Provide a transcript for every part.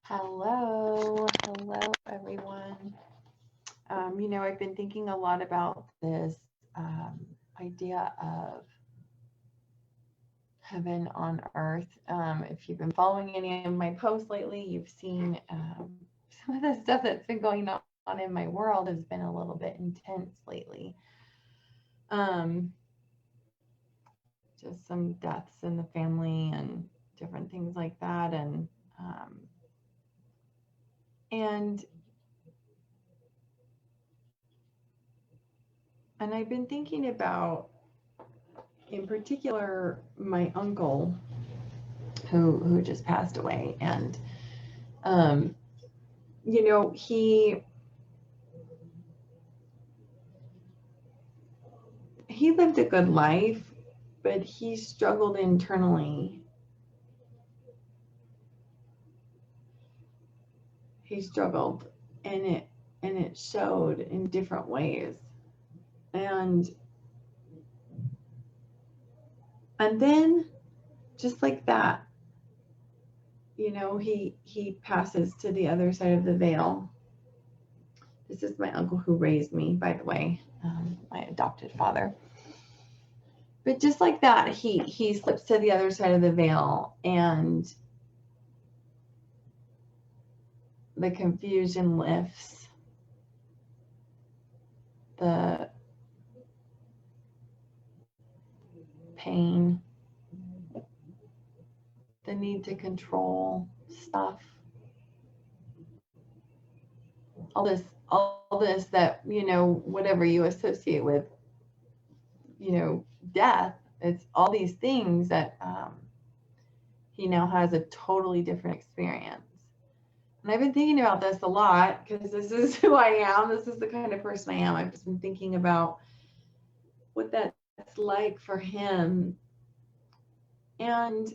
Hello everyone. I've been thinking a lot about this idea of heaven on earth. If you've been following any of my posts lately, you've seen some of the stuff that's been going on in my world has been a little bit intense lately. Um, just some deaths in the family and different things like that, um, and and I've been thinking about, in particular, my uncle who just passed away, and um, he lived a good life, but he struggled internally. He struggled, and it showed in different ways, and then just like that, he passes to the other side of the veil. This is my uncle who raised me, by the way, my adopted father. But just like that, he slips to the other side of the veil, and the confusion lifts. The pain, the need to control stuff, all this that, whatever you associate with, death, it's all these things that he now has a totally different experience. And I've been thinking about this a lot because this is who I am. This is the kind of person I am. I've just been thinking about what that's like for him. And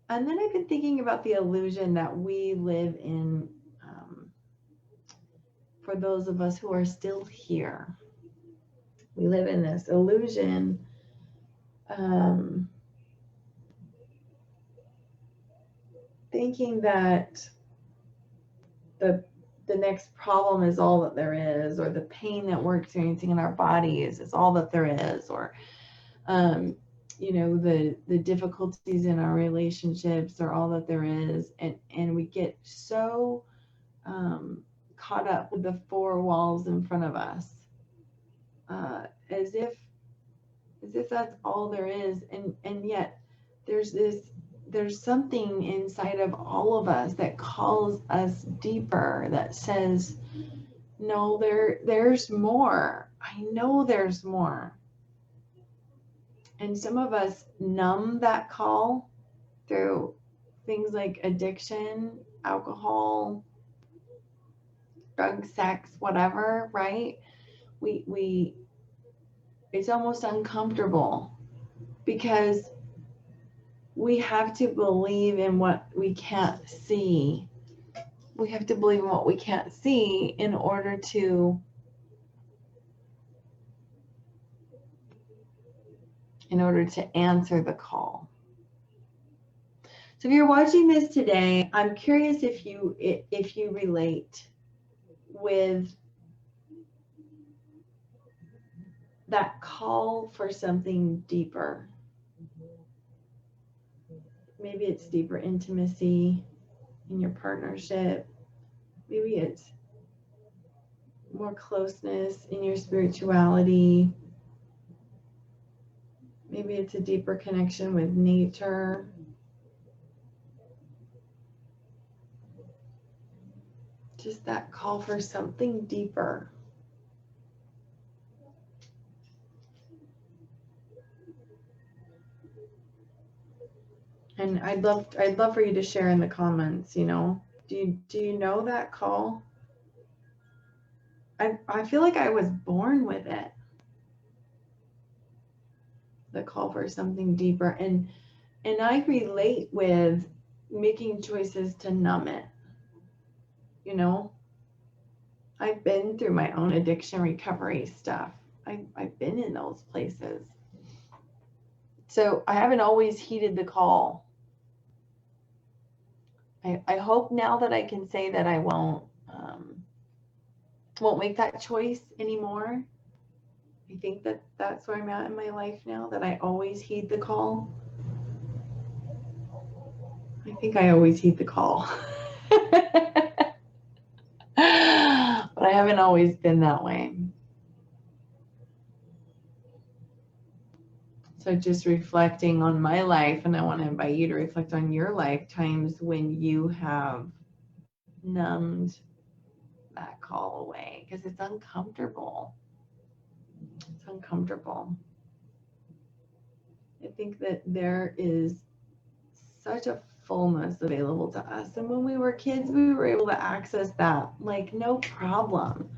then I've been thinking about the illusion that we live in, for those of us who are still here. We live in this illusion, thinking that the next problem is all that there is, or the pain that we're experiencing in our bodies is all that there is, or the difficulties in our relationships are all that there is, and we get so caught up with the four walls in front of us, as if that's all there is, and yet there's something inside of all of us that calls us deeper, that says, no, there's more. I know there's more. And some of us numb that call through things like addiction, alcohol, drugs, sex, whatever, right? We it's almost uncomfortable because we have to believe in what we can't see. We have to believe in what we can't see in order to answer the call. So if you're watching this today, I'm curious if you relate with that call for something deeper. Maybe it's deeper intimacy in your partnership. Maybe it's more closeness in your spirituality. Maybe it's a deeper connection with nature. Just that call for something deeper. And I'd love for you to share in the comments, do you know that call? I feel like I was born with it. The call for something deeper, and I relate with making choices to numb it. I've been through my own addiction recovery stuff. I've been in those places. So I haven't always heeded the call. I hope now that I can say that I won't make that choice anymore. I think that that's where I'm at in my life now, that I always heed the call. I think I always heed the call. But I haven't always been that way. So just reflecting on my life, and I want to invite you to reflect on your life, times when you have numbed that call away, because it's uncomfortable. It's uncomfortable. I think that there is such a fullness available to us. And when we were kids, we were able to access that like no problem.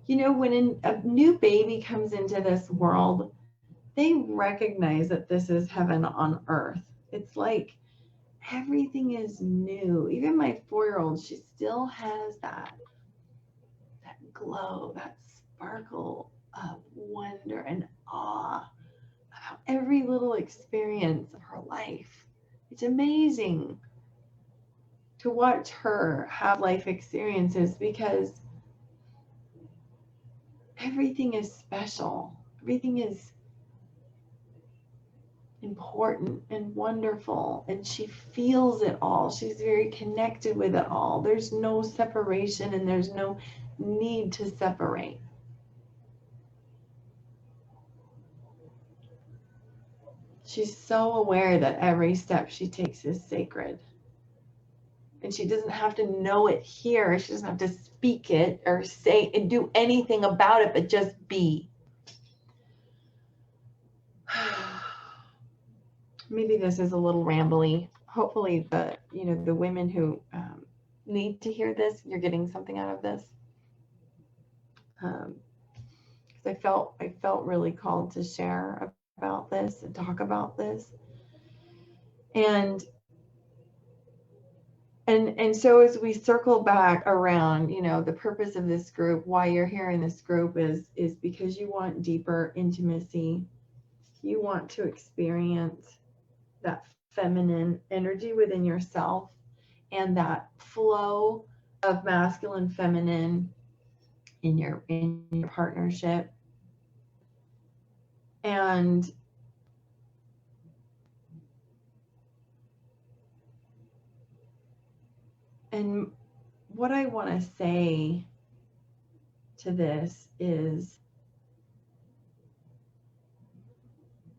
You know, when a new baby comes into this world, they recognize that this is heaven on earth. It's like everything is new. Even my 4-year-old, she still has that glow, that sparkle of wonder and awe about every little experience of her life. It's amazing to watch her have life experiences because everything is special. Everything is important and wonderful, and she feels it all. She's very connected with it all. There's no separation, and there's no need to separate. She's so aware that every step she takes is sacred. And she doesn't have to know it here. She doesn't have to speak it or say and do anything about it, but just be. Maybe this is a little rambly. Hopefully the women who need to hear this, you're getting something out of this. Because I felt really called to share about this and talk about this. And so as we circle back around, the purpose of this group, why you're here in this group is because you want deeper intimacy. You want to experience that feminine energy within yourself and that flow of masculine, feminine in your partnership. And what I want to say to this is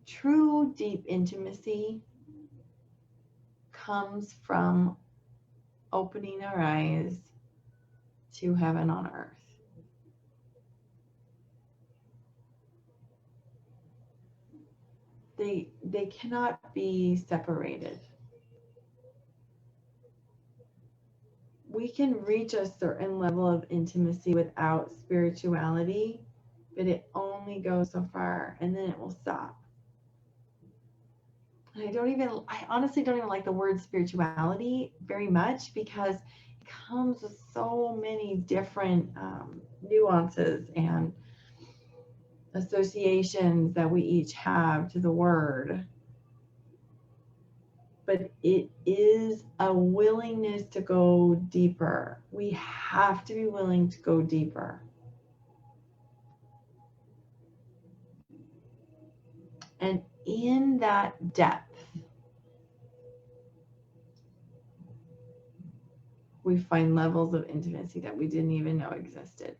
true deep intimacy comes from opening our eyes to heaven on earth. They cannot be separated. We can reach a certain level of intimacy without spirituality, but it only goes so far, and then it will stop. And I honestly don't even like the word spirituality very much, because it comes with so many different nuances and associations that we each have to the word. But it is a willingness to go deeper. We have to be willing to go deeper. And in that depth, we find levels of intimacy that we didn't even know existed.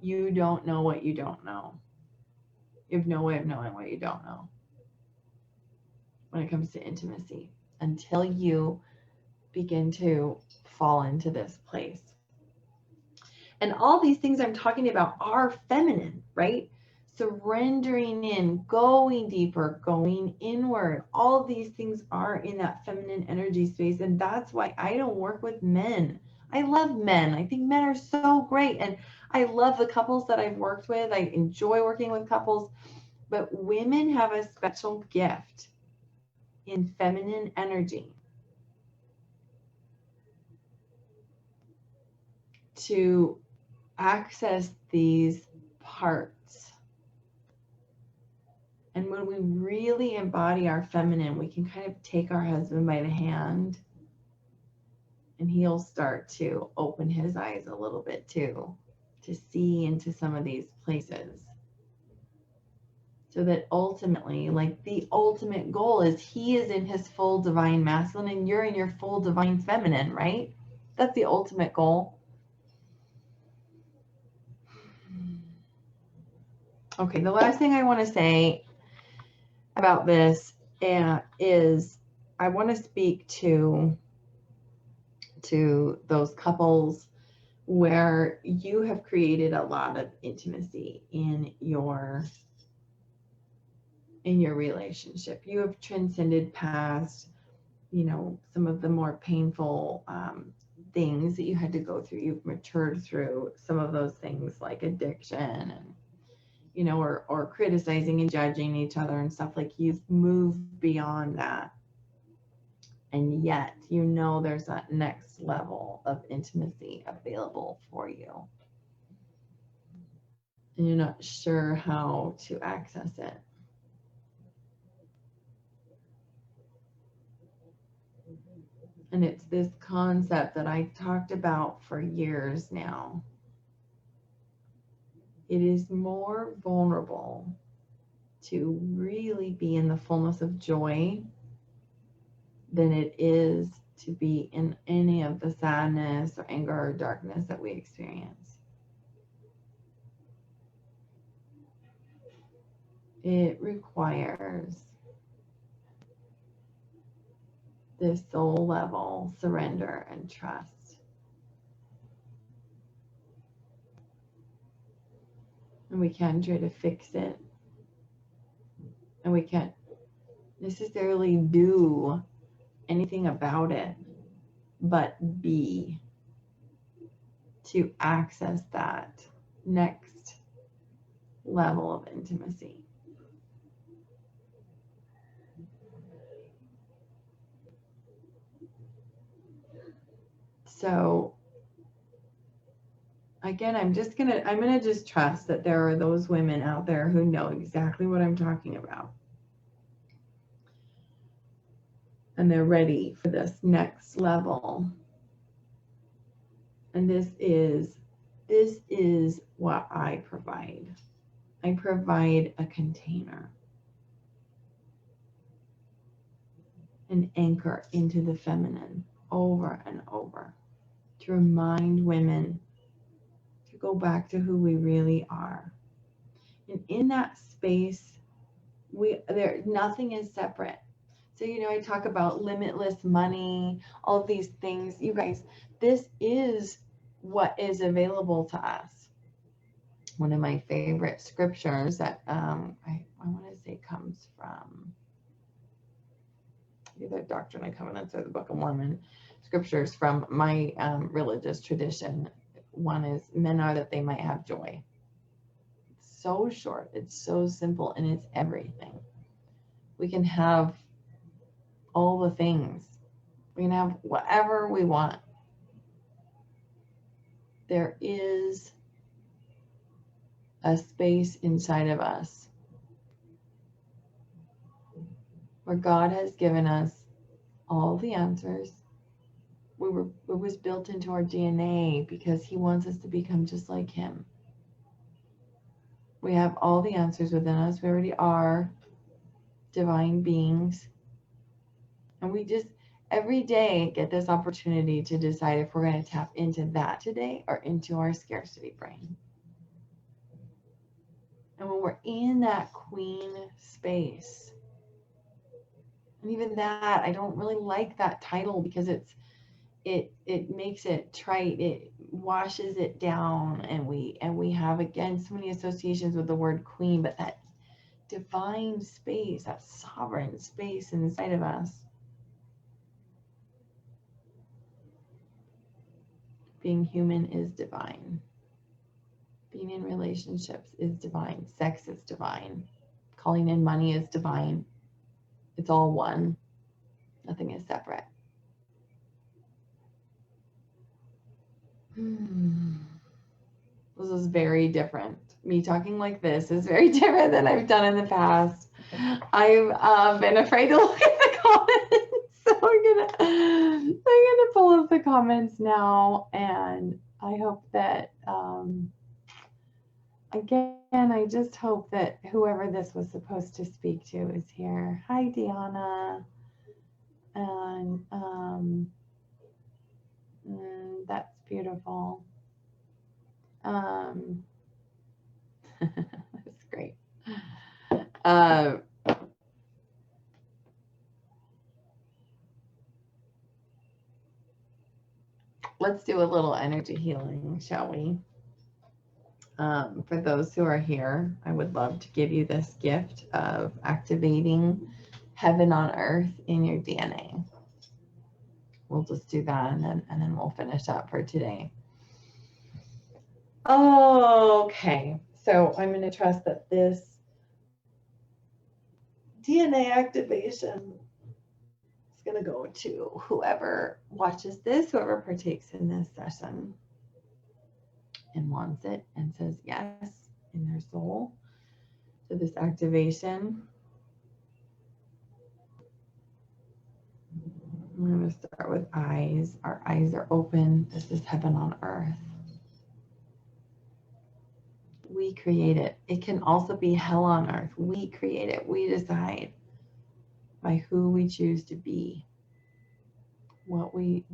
You don't know what you don't know. You have no way of knowing what you don't know when it comes to intimacy until you begin to fall into this place. And all these things I'm talking about are feminine, right? Surrendering in, going deeper, going inward. All of these things are in that feminine energy space. And that's why I don't work with men. I love men. I think men are so great. And I love the couples that I've worked with. I enjoy working with couples. But women have a special gift in feminine energy to access these parts. And when we really embody our feminine, we can kind of take our husband by the hand And he'll start to open his eyes a little bit too, to see into some of these places. So that ultimately, like the ultimate goal is he is in his full divine masculine and you're in your full divine feminine, right? That's the ultimate goal. Okay, the last thing I want to say about this is I want to speak to those couples where you have created a lot of intimacy in your relationship. You have transcended past, some of the more painful things that you had to go through. You've matured through some of those things like addiction and, or criticizing and judging each other and stuff. Like you've moved beyond that. And yet, there's that next level of intimacy available for you. And you're not sure how to access it. And it's this concept that I talked about for years now. It is more vulnerable to really be in the fullness of joy than it is to be in any of the sadness or anger or darkness that we experience. It requires this soul level surrender and trust. And we can't try to fix it. And we can't necessarily do anything about it, but be to access that next level of intimacy. So again, I'm gonna just trust that there are those women out there who know exactly what I'm talking about. And they're ready for this next level. And this is what I provide. I provide a container, an anchor into the feminine over and over, to remind women to go back to who we really are. And in that space, nothing is separate. So, I talk about limitless money, all of these things. You guys, this is what is available to us. One of my favorite scriptures that I want to say comes from either Doctrine and Covenants or the Book of Mormon, scriptures from my religious tradition. One is, men are that they might have joy. It's so short, it's so simple, and it's everything. We can have all the things. We can have whatever we want. There is a space inside of us where God has given us all the answers. It was built into our DNA because he wants us to become just like him. We have all the answers within us. We already are divine beings. And we just every day get this opportunity to decide if we're going to tap into that today or into our scarcity brain. And when we're in that queen space, and even that, I don't really like that title because it makes it trite. It washes it down, and we have, again, so many associations with the word queen, but that divine space, that sovereign space inside of us. Being human is divine. Being in relationships is divine. Sex is divine. Calling in money is divine. It's all one. Nothing is separate. This is very different. Me talking like this is very different than I've done in the past. I've been afraid to look at the comments, so I'm gonna pull up the comments. comments now, and I hope that, again, I just hope that whoever this was supposed to speak to is here. Hi, Deanna. And that's beautiful. That's great. Let's do a little energy healing, shall we? For those who are here, I would love to give you this gift of activating heaven on earth in your DNA. We'll just do that, and then we'll finish up for today. Okay, so I'm going to trust that this DNA activation is going to go to whoever watches this, whoever partakes in this session and wants it and says yes in their soul to this activation. I'm going to start with eyes. Our eyes are open. This is heaven on earth. We create it. It can also be hell on earth. We create it. We decide by who we choose to be, what we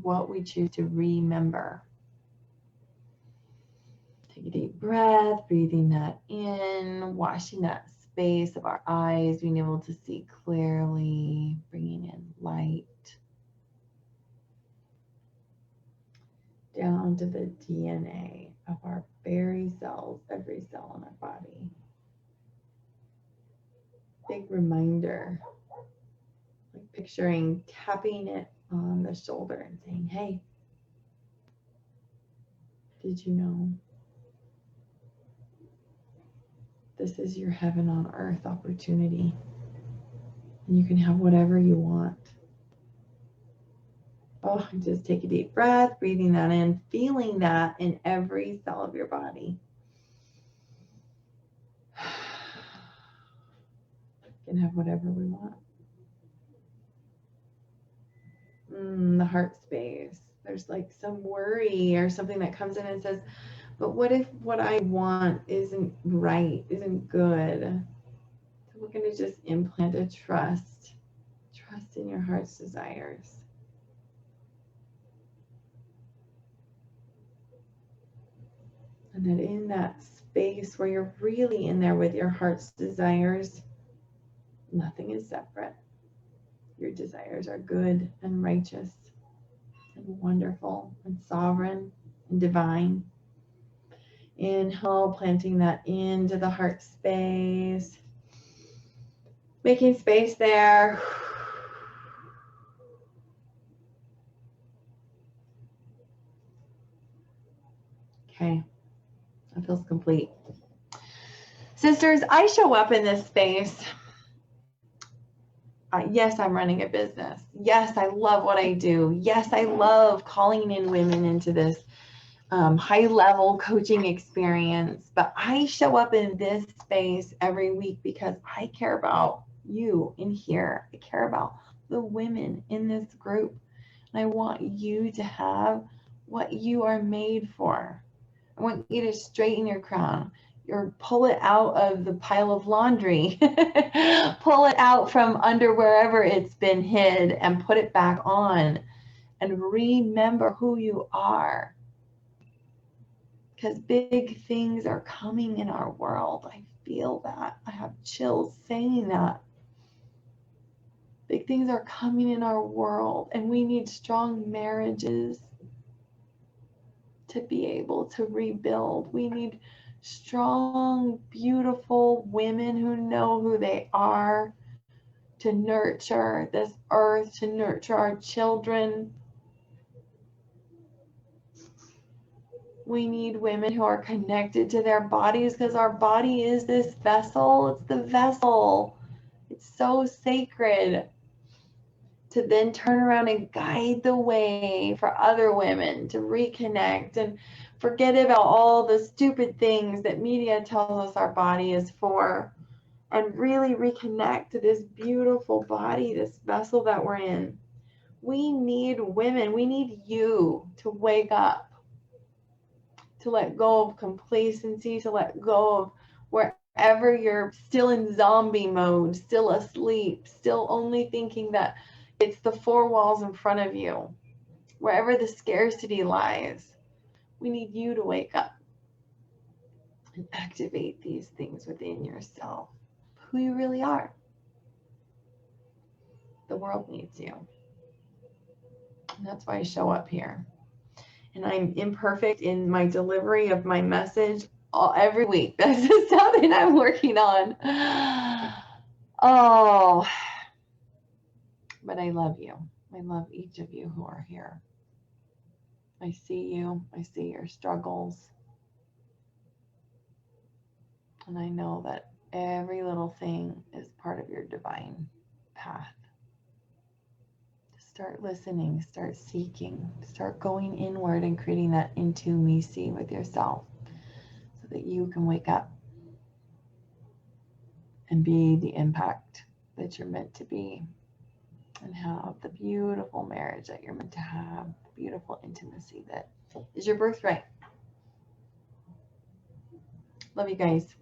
choose to remember. Take a deep breath, breathing that in, washing that space of our eyes, being able to see clearly, bringing in light. Down to the DNA of our very cells, every cell in our body. Big reminder, like picturing tapping it on the shoulder and saying, hey, did you know this is your heaven on earth opportunity? And you can have whatever you want. Oh, just take a deep breath, breathing that in, feeling that in every cell of your body. We can have whatever we want. The heart space. There's like some worry or something that comes in and says, but what if what I want isn't right, isn't good? So we're going to just implant a trust in your heart's desires. And that in that space where you're really in there with your heart's desires, nothing is separate. Your desires are good and righteous and wonderful and sovereign and divine. Inhale, planting that into the heart space. Making space there. Okay. That feels complete. Sisters, I show up in this space. Yes, I'm running a business. Yes, I love what I do. Yes, I love calling in women into this high-level coaching experience. But I show up in this space every week because I care about you in here. I care about the women in this group. And I want you to have what you are made for. I want you to straighten your crown, or pull it out of the pile of laundry, pull it out from under wherever it's been hid and put it back on and remember who you are. Because big things are coming in our world. I feel that. I have chills saying that. Big things are coming in our world, and we need strong marriages to be able to rebuild. We need strong, beautiful women who know who they are to nurture this earth, to nurture our children. We need women who are connected to their bodies, because our body is this vessel. It's the vessel. It's so sacred. To then turn around and guide the way for other women to reconnect and forget about all the stupid things that media tells us our body is for, and really reconnect to this beautiful body, this vessel that we're in. We need women. We need you to wake up, to let go of complacency, to let go of wherever you're still in zombie mode, still asleep, still only thinking that it's the four walls in front of you, wherever the scarcity lies. We need you to wake up and activate these things within yourself, who you really are. The world needs you. And that's why I show up here. And I'm imperfect in my delivery of my message every week. That's just something I'm working on. Oh, but I love you. I love each of you who are here. I see you. I see your struggles. And I know that every little thing is part of your divine path. Start listening, start seeking, start going inward and creating that intimacy with yourself so that you can wake up and be the impact that you're meant to be and have the beautiful marriage that you're meant to have, the beautiful intimacy that is your birthright. Love you guys.